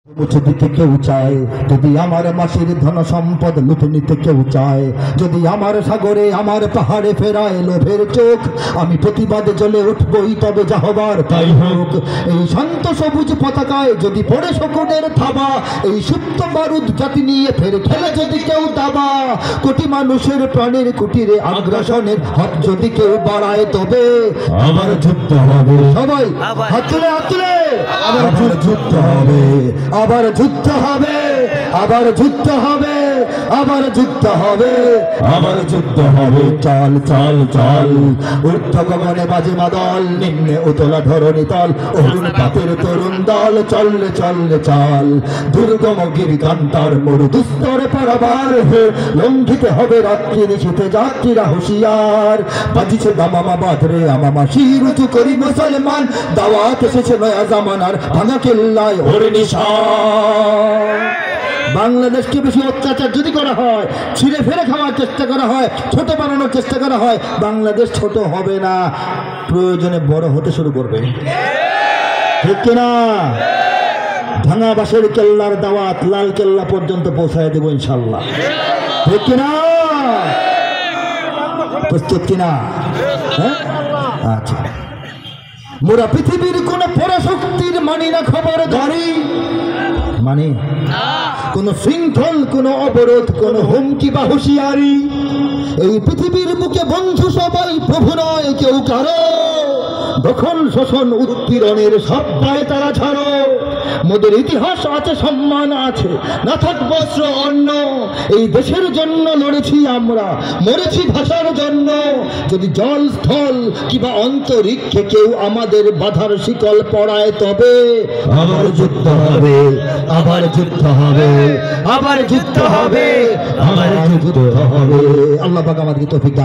মুছে দিতে কেউ চায়, যদি আমার মাসির ধন সম্পদ লুটে নিতে কেউ চায়, যদি আমার সাগরে আমার পাহাড়ে ফেরায় লোভের চোখ, আমি প্রতিবাদে জ্বলে উঠবই, তবে যা হবার তাই হোক। এই শান্ত সবুজ পতাকায় যদি পড়ে শকুনের থাবা, এই সুপ্ত বারুদ জাতি নিয়ে ফের খেলে যদি কেউ দাবা, কোটি মানুষের প্রাণের কুটিরে আগ্রাসনের হাত যদি কেউ বাড়ায়, তবে আবার যুদ্ধ হবে। সবাই হাত তুলে হাত তুলে, আবার যুদ্ধ হবে, আবার যুদ্ধ হবে, আবার যুদ্ধ হবে, আবার যুদ্ধ হবে, আবার যুদ্ধ হবে। চল চল চল, ঊর্ধ্ব গগনে বাজে মাদল, নিম্নে উতলা ধরণী তল, অরুণ পাতের তরুণ দল, চললে চললে চল। দুর্গম গিরিকান্তার মরু দুস্তরে পারাবার, লঙ্ঘিতে হবে রাত্রি নিশীতে যাত্রীরা হুঁশিয়ার। বাজিছে দামামা বাঁধরে আমামা, শির উঁচু করি মুসলমান, দাওয়াত এসেছে নয়া জামানার, ভাঙা কেল্লায় ওরে নিশান। বাংলাদেশকে বেশি অত্যাচার যদি করা হয়, ছিঁড়ে ফেলে খাওয়ার চেষ্টা করা হয়, ছোট বানানোর চেষ্টা করা হয়, বাংলাদেশ ছোট হবে না, প্রয়োজনে বড় হতে শুরু করবে। ঠিক কিনা? ভাঙা বাঁশের কেল্লার দাওয়াত লাল কেল্লা পর্যন্ত পৌঁছায় দেবো ইনশাল্লাহ। ঠিক কিনা? প্রস্তুত কিনা? হ্যাঁ, আচ্ছা। মোরা পৃথিবীর কোন পরাশক্তির মানি না খবরদারি, মানে কোন শৃঙ্খল, কোন অবরোধ, কোন হুমকি বা হুঁশিয়ারি। এই পৃথিবীর বুকে বন্ধু সবাই, প্রভু নয় কেউ কারো। দখল শোষণ উৎপীড়নের সব দায় তারা ছাড়ো। মোদের ইতিহাস আছে, সম্মান আছে, না থাক বস্ত্র অন্ন। এই দেশের জন্য লড়েছি আমরা, মরেছি ভাষার জন্য। যদি জল স্থল কিংবা অন্তরিক্ষে কেউ আমাদের বাধার শিকল পড়ায়, তবে আবার যুদ্ধ হবে, আবার যুদ্ধ হবে, আবার যুদ্ধ হবে, আবার যুদ্ধ হবে। আল্লাহ পাক আমাদেরকে তৌফিক দান